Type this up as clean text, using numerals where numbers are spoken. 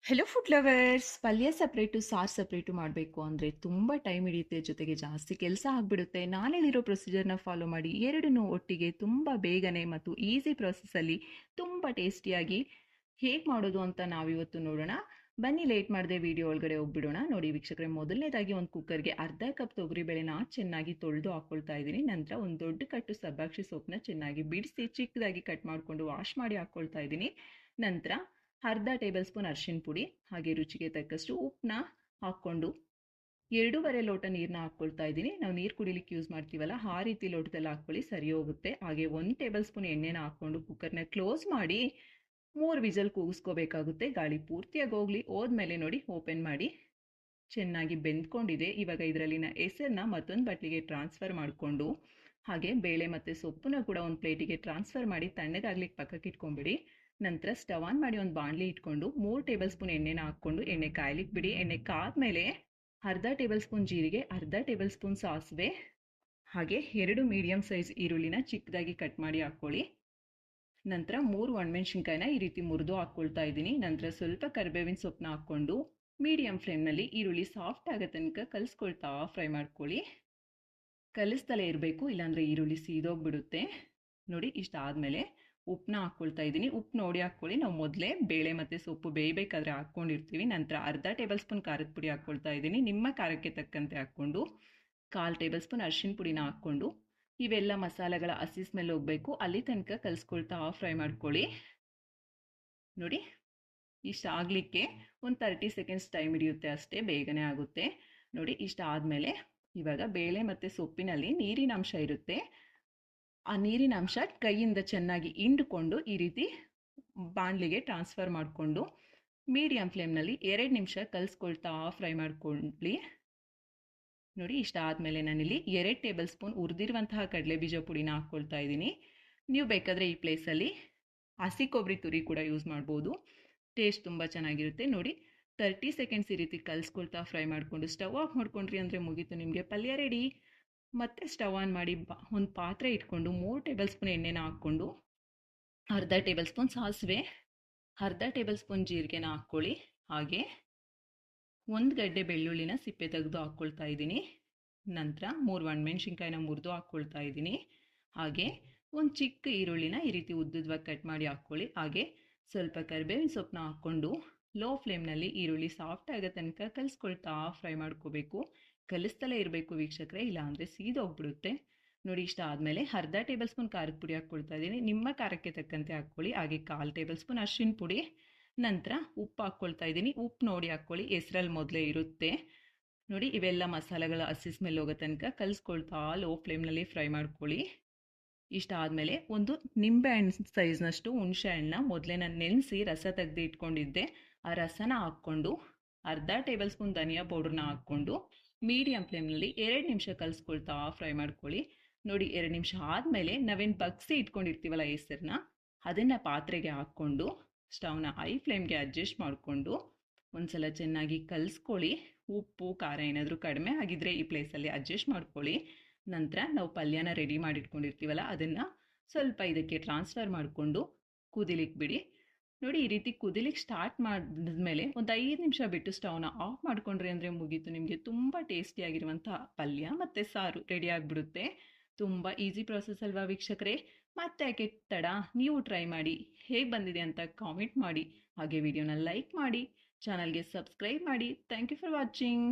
Hello food lovers. ಪಲ್ಯ separate ಸಾರು separate ಮಾಡಬೇಕು ಅಂದರೆ ತುಂಬ ಟೈಮ್ ಹಿಡಿಯುತ್ತೆ, ಜೊತೆಗೆ ಜಾಸ್ತಿ ಕೆಲಸ ಆಗಿಬಿಡುತ್ತೆ. ನಾನು ಹೇಳಿರೋ ಪ್ರೊಸೀಜರ್ನ ಫಾಲೋ ಮಾಡಿ ಎರಡನ್ನೂ ಒಟ್ಟಿಗೆ ತುಂಬ ಬೇಗನೆ ಮತ್ತು ಈಸಿ ಪ್ರೊಸೆಸ್ಸಲ್ಲಿ ತುಂಬ ಟೇಸ್ಟಿಯಾಗಿ ಹೇಗೆ ಮಾಡೋದು ಅಂತ ನಾವಿವತ್ತು ನೋಡೋಣ. ಬನ್ನಿ ಲೇಟ್ ಮಾಡದೆ ವಿಡಿಯೋ ಒಳಗಡೆ ಹೋಗ್ಬಿಡೋಣ. ನೋಡಿ ವೀಕ್ಷಕರೇ, ಮೊದಲನೇದಾಗಿ ಒಂದು ಕುಕ್ಕರ್ಗೆ ಅರ್ಧ ಕಪ್ ತೊಗರಿಬೇಳೆನ ಚೆನ್ನಾಗಿ ತೊಳೆದು ಹಾಕ್ಕೊಳ್ತಾ ಇದ್ದೀನಿ. ನಂತರ ಒಂದು ದೊಡ್ಡ ಕಟ್ಟು ಸಬ್ಬಾಕ್ಷಿ ಸೊಪ್ಪನ್ನ ಚೆನ್ನಾಗಿ ಬಿಡಿಸಿ ಚಿಕ್ಕದಾಗಿ ಕಟ್ ಮಾಡಿಕೊಂಡು ವಾಶ್ ಮಾಡಿ ಹಾಕ್ಕೊಳ್ತಾ ಇದ್ದೀನಿ. ನಂತರ ಅರ್ಧ ಟೇಬಲ್ ಸ್ಪೂನ್ ಅರಿಶಿನ ಪುಡಿ, ಹಾಗೆ ರುಚಿಗೆ ತಕ್ಕಷ್ಟು ಉಪ್ಪನ್ನ ಹಾಕ್ಕೊಂಡು 2.5 ಲೋಟ ನೀರನ್ನ ಹಾಕ್ಕೊಳ್ತಾ ಇದ್ದೀನಿ. ನಾವು ನೀರು ಕುಡಿಲಿಕ್ಕೆ ಯೂಸ್ ಮಾಡ್ತೀವಲ್ಲ, ಆ ರೀತಿ ಲೋಟದಲ್ಲಿ ಹಾಕ್ಕೊಳ್ಳಿ, ಸರಿ ಹೋಗುತ್ತೆ. ಹಾಗೆ 1 ಟೇಬಲ್ ಸ್ಪೂನ್ ಎಣ್ಣೆನ ಹಾಕ್ಕೊಂಡು ಕುಕ್ಕರ್ನ ಕ್ಲೋಸ್ ಮಾಡಿ 3 ವಿಸಲ್ ಕೂಗಿಸ್ಕೋಬೇಕಾಗುತ್ತೆ. ಗಾಳಿ ಪೂರ್ತಿಯಾಗಿ ಹೋದ್ಮೇಲೆ ನೋಡಿ ಓಪನ್ ಮಾಡಿ, ಚೆನ್ನಾಗಿ ಬೆಂದ್ಕೊಂಡಿದೆ. ಇವಾಗ ಇದರಲ್ಲಿನ ಹೆಸರನ್ನ ಮತ್ತೊಂದು ಬಟ್ಲಿಗೆ ಟ್ರಾನ್ಸ್ಫರ್ ಮಾಡಿಕೊಂಡು, ಹಾಗೆ ಬೇಳೆ ಮತ್ತು ಸೊಪ್ಪನ್ನ ಕೂಡ ಒಂದು ಪ್ಲೇಟಿಗೆ ಟ್ರಾನ್ಸ್ಫರ್ ಮಾಡಿ ತಣ್ಣಗಾಗ್ಲಿಕ್ಕೆ ಪಕ್ಕಕ್ಕೆ ಇಟ್ಕೊಂಬಿಡಿ. ನಂತರ ಸ್ಟವ್ ಆನ್ ಮಾಡಿ ಒಂದು ಬಾಣಲಿ ಇಟ್ಕೊಂಡು 3 ಟೇಬಲ್ ಸ್ಪೂನ್ ಎಣ್ಣೆನ ಹಾಕ್ಕೊಂಡು ಎಣ್ಣೆ ಕಾಯ್ಲಿಕ್ಕೆ ಬಿಡಿ. ಎಣ್ಣೆ ಕಾದ್ಮೇಲೆ ಅರ್ಧ ಟೇಬಲ್ ಸ್ಪೂನ್ ಜೀರಿಗೆ, ಅರ್ಧ ಟೇಬಲ್ ಸ್ಪೂನ್ ಸಾಸಿವೆ, ಹಾಗೆ 2 ಮೀಡಿಯಂ ಸೈಜ್ ಈರುಳ್ಳಿನ ಚಿಕ್ಕದಾಗಿ ಕಟ್ ಮಾಡಿ ಹಾಕ್ಕೊಳ್ಳಿ. ನಂತರ 3 ಒಣಮೆಣಸಿನ್ಕಾಯಿನ ಈ ರೀತಿ ಮುರಿದು ಹಾಕ್ಕೊಳ್ತಾ ಇದ್ದೀನಿ. ನಂತರ ಸ್ವಲ್ಪ ಕರಿಬೇವಿನ ಸೊಪ್ಪನ್ನ ಹಾಕ್ಕೊಂಡು ಮೀಡಿಯಂ ಫ್ಲೇಮ್ನಲ್ಲಿ ಈರುಳ್ಳಿ ಸಾಫ್ಟ್ ಆಗೋ ತನಕ ಕಲಿಸ್ಕೊಳ್ತಾ ಫ್ರೈ ಮಾಡ್ಕೊಳ್ಳಿ. ಕಲಿಸ್ತಲೇ ಇರಬೇಕು, ಇಲ್ಲಾಂದರೆ ಈರುಳ್ಳಿ ಸೀದೋಗ್ಬಿಡುತ್ತೆ. ನೋಡಿ, ಇಷ್ಟ ಆದಮೇಲೆ ಉಪ್ಪನ್ನ ಹಾಕ್ಕೊಳ್ತಾ ಇದ್ದೀನಿ. ಉಪ್ಪು ನೋಡಿ ಹಾಕ್ಕೊಳ್ಳಿ, ನಾವು ಮೊದಲೇ ಬೇಳೆ ಮತ್ತು ಸೊಪ್ಪು ಬೇಯಬೇಕಾದ್ರೆ ಹಾಕ್ಕೊಂಡಿರ್ತೀವಿ. ನಂತರ ಅರ್ಧ ಟೇಬಲ್ ಸ್ಪೂನ್ ಖಾರದ ಪುಡಿ ಹಾಕ್ಕೊಳ್ತಾ ಇದ್ದೀನಿ. ನಿಮ್ಮ ಖಾರಕ್ಕೆ ತಕ್ಕಂತೆ ಹಾಕ್ಕೊಂಡು 1/4 ಟೇಬಲ್ ಸ್ಪೂನ್ ಅರಿಶಿನ ಪುಡಿನ ಹಾಕ್ಕೊಂಡು ಇವೆಲ್ಲ ಮಸಾಲೆಗಳ ಹಸಿ ಸ್ಮೆಲ್ ಹೋಗಬೇಕು, ಅಲ್ಲಿ ತನಕ ಕಲಿಸ್ಕೊಳ್ತಾ ಫ್ರೈ ಮಾಡ್ಕೊಳ್ಳಿ. ನೋಡಿ, ಇಷ್ಟ ಆಗಲಿಕ್ಕೆ ಒಂದು 30 ಸೆಕೆಂಡ್ಸ್ ಟೈಮ್ ಹಿಡಿಯುತ್ತೆ ಅಷ್ಟೇ, ಬೇಗನೆ ಆಗುತ್ತೆ. ನೋಡಿ, ಇಷ್ಟ ಆದಮೇಲೆ ಇವಾಗ ಬೇಳೆ ಮತ್ತು ಸೊಪ್ಪಿನಲ್ಲಿ ನೀರಿನ ಅಂಶ ಇರುತ್ತೆ. ಆ ನೀರಿನ ಅಂಶ ಕೈಯಿಂದ ಚೆನ್ನಾಗಿ ಹಿಂಡ್ಕೊಂಡು ಈ ರೀತಿ ಬಾಣಲಿಗೆ ಟ್ರಾನ್ಸ್ಫರ್ ಮಾಡಿಕೊಂಡು ಮೀಡಿಯಂ ಫ್ಲೇಮ್ನಲ್ಲಿ 2 ನಿಮಿಷ ಕಲಿಸ್ಕೊಳ್ತಾ ಫ್ರೈ ಮಾಡ್ಕೊಳ್ಳಿ. ನೋಡಿ, ಇಷ್ಟ ಆದಮೇಲೆ ನಾನಿಲ್ಲಿ 2 ಟೇಬಲ್ ಸ್ಪೂನ್ ಹುರಿದಿರುವಂತಹ ಕಡಲೆ ಬೀಜ ಪುಡಿನ ಹಾಕ್ಕೊಳ್ತಾ ಇದ್ದೀನಿ. ನೀವು ಬೇಕಾದರೆ ಈ ಪ್ಲೇಸಲ್ಲಿ ಹಸಿ ಕೊಬ್ಬರಿ ತುರಿ ಕೂಡ ಯೂಸ್ ಮಾಡ್ಬೋದು, ಟೇಸ್ಟ್ ತುಂಬ ಚೆನ್ನಾಗಿರುತ್ತೆ. ನೋಡಿ, 30 ಸೆಕೆಂಡ್ಸ್ ಈ ರೀತಿ ಕಲಿಸ್ಕೊಳ್ತಾ ಫ್ರೈ ಮಾಡಿಕೊಂಡು ಸ್ಟವ್ ಆಫ್ ಮಾಡ್ಕೊಂಡ್ರಿ ಅಂದರೆ ಮುಗೀತು, ನಿಮಗೆ ಪಲ್ಯ ರೆಡಿ. ಮತ್ತೆ ಸ್ಟವ್ ಆನ್ ಮಾಡಿ ಒಂದು ಪಾತ್ರೆ ಇಟ್ಕೊಂಡು 3 ಟೇಬಲ್ ಸ್ಪೂನ್ ಎಣ್ಣೆನ ಹಾಕ್ಕೊಂಡು ಅರ್ಧ ಟೇಬಲ್ ಸ್ಪೂನ್ ಸಾಸಿವೆ, ಅರ್ಧ ಟೇಬಲ್ ಸ್ಪೂನ್ ಜೀರಿಗೆನ ಹಾಕ್ಕೊಳ್ಳಿ. ಹಾಗೆ 1 ಗಡ್ಡೆ ಬೆಳ್ಳುಳ್ಳಿನ ಸಿಪ್ಪೆ ತೆಗೆದು ಹಾಕ್ಕೊಳ್ತಾ ಇದ್ದೀನಿ. ನಂತರ 3 ಒಣಮೆಣಸಿನ್ಕಾಯಿನ ಮುರಿದು ಹಾಕ್ಕೊಳ್ತಾ ಇದ್ದೀನಿ. ಹಾಗೆ ಒಂದು ಚಿಕ್ಕ ಈರುಳ್ಳಿನ ಈ ರೀತಿ ಉದ್ದುದ್ವಾಗಿ ಕಟ್ ಮಾಡಿ ಹಾಕ್ಕೊಳ್ಳಿ. ಹಾಗೆ ಸ್ವಲ್ಪ ಕರಿಬೇವಿನ ಸೊಪ್ಪನ್ನ ಹಾಕ್ಕೊಂಡು ಲೋ ಫ್ಲೇಮ್ನಲ್ಲಿ ಈರುಳ್ಳಿ ಸಾಫ್ಟ್ ಆಗೋ ತನಕ ಕಲಿಸ್ಕೊಳ್ತಾ ಫ್ರೈ ಮಾಡ್ಕೋಬೇಕು. ಕಲಿಸ್ತಲೇ ಇರಬೇಕು ವೀಕ್ಷಕರೇ, ಇಲ್ಲಾಂದರೆ ಸೀದೋಗ್ಬಿಡುತ್ತೆ. ನೋಡಿ, ಇಷ್ಟ ಆದಮೇಲೆ ಅರ್ಧ ಟೇಬಲ್ ಸ್ಪೂನ್ ಖಾರದ ಪುಡಿ ಹಾಕ್ಕೊಳ್ತಾ ಇದ್ದೀನಿ. ನಿಮ್ಮ ಖಾರಕ್ಕೆ ತಕ್ಕಂತೆ ಹಾಕ್ಕೊಳ್ಳಿ. ಹಾಗೆ 1/4 ಟೇಬಲ್ ಸ್ಪೂನ್ ಅರಿಶಿನ ಪುಡಿ, ನಂತರ ಉಪ್ಪು ಹಾಕ್ಕೊಳ್ತಾ ಇದ್ದೀನಿ. ಉಪ್ಪು ನೋಡಿ ಹಾಕ್ಕೊಳ್ಳಿ, ಹೆಸರಲ್ಲಿ ಮೊದಲೇ ಇರುತ್ತೆ. ನೋಡಿ, ಇವೆಲ್ಲ ಮಸಾಲೆಗಳ ಹಸಿ ಸ್ಮೆಲ್ ಹೋಗೋ ತನಕ ಕಲಿಸ್ಕೊಳ್ತಾ ಲೋ ಫ್ಲೇಮ್ನಲ್ಲಿ ಫ್ರೈ ಮಾಡ್ಕೊಳ್ಳಿ. ಇಷ್ಟ ಆದಮೇಲೆ ಒಂದು ನಿಂಬೆ ಹಣ್ಣು ಸೈಜ್ನಷ್ಟು ಹುಣಸೆ ಹಣ್ಣನ್ನ ಮೊದಲೇ ನಾನು ನೆನೆಸಿ ರಸ ತೆಗೆದು ಇಟ್ಕೊಂಡಿದ್ದೆ, ಆ ರಸನ ಹಾಕ್ಕೊಂಡು ಅರ್ಧ ಟೇಬಲ್ ಸ್ಪೂನ್ ಧನಿಯಾ ಪೌಡ್ರನ್ನ ಹಾಕ್ಕೊಂಡು ಮೀಡಿಯಂ ಫ್ಲೇಮ್ನಲ್ಲಿ 2 ನಿಮಿಷ ಕಲಿಸ್ಕೊಳ್ತಾ ಫ್ರೈ ಮಾಡ್ಕೊಳ್ಳಿ. ನೋಡಿ, 2 ನಿಮಿಷ ಆದಮೇಲೆ ನಾವೇನು ಬಗ್ಸಿ ಇಟ್ಕೊಂಡಿರ್ತೀವಲ್ಲ ಹೆಸರನ್ನ, ಅದನ್ನು ಪಾತ್ರೆಗೆ ಹಾಕ್ಕೊಂಡು ಸ್ಟವ್ನ ಹೈ ಫ್ಲೇಮ್ಗೆ ಅಡ್ಜಸ್ಟ್ ಮಾಡಿಕೊಂಡು ಒಂದ್ಸಲ ಚೆನ್ನಾಗಿ ಕಲಿಸ್ಕೊಳ್ಳಿ. ಉಪ್ಪು ಖಾರ ಏನಾದರೂ ಕಡಿಮೆ ಆಗಿದ್ದರೆ ಈ ಪ್ಲೇಸಲ್ಲಿ ಅಡ್ಜಸ್ಟ್ ಮಾಡ್ಕೊಳ್ಳಿ. ನಂತರ ನಾವು ಪಲ್ಯನ ರೆಡಿ ಮಾಡಿಟ್ಕೊಂಡಿರ್ತೀವಲ್ಲ, ಅದನ್ನು ಸ್ವಲ್ಪ ಇದಕ್ಕೆ ಟ್ರಾನ್ಸ್ಫರ್ ಮಾಡಿಕೊಂಡು ಕುದಿಲಿಕ್ಕೆ ಬಿಡಿ. ನೋಡಿ, ಈ ರೀತಿ ಕುದಿಲಿಕ್ಕೆ ಸ್ಟಾರ್ಟ್ ಮಾಡಿದ್ಮೇಲೆ ಒಂದು 5 ನಿಮಿಷ ಬಿಟ್ಟು ಸ್ಟವ್ನ ಆಫ್ ಮಾಡ್ಕೊಂಡ್ರಿ ಅಂದರೆ ಮುಗೀತು, ನಿಮಗೆ ತುಂಬ ಟೇಸ್ಟಿಯಾಗಿರುವಂಥ ಪಲ್ಯ ಮತ್ತು ಸಾರು ರೆಡಿ ಆಗಿಬಿಡುತ್ತೆ. ತುಂಬ ಈಸಿ ಪ್ರಾಸೆಸ್ ಅಲ್ವಾ ವೀಕ್ಷಕರೇ? ಮತ್ತೆ ಯಾಕೆ ತಡ, ನೀವು ಟ್ರೈ ಮಾಡಿ, ಹೇಗೆ ಬಂದಿದೆ ಅಂತ ಕಾಮೆಂಟ್ ಮಾಡಿ. ಹಾಗೆ ವಿಡಿಯೋನ ಲೈಕ್ ಮಾಡಿ, ಚಾನಲ್ಗೆ ಸಬ್ಸ್ಕ್ರೈಬ್ ಮಾಡಿ. Thank you for watching.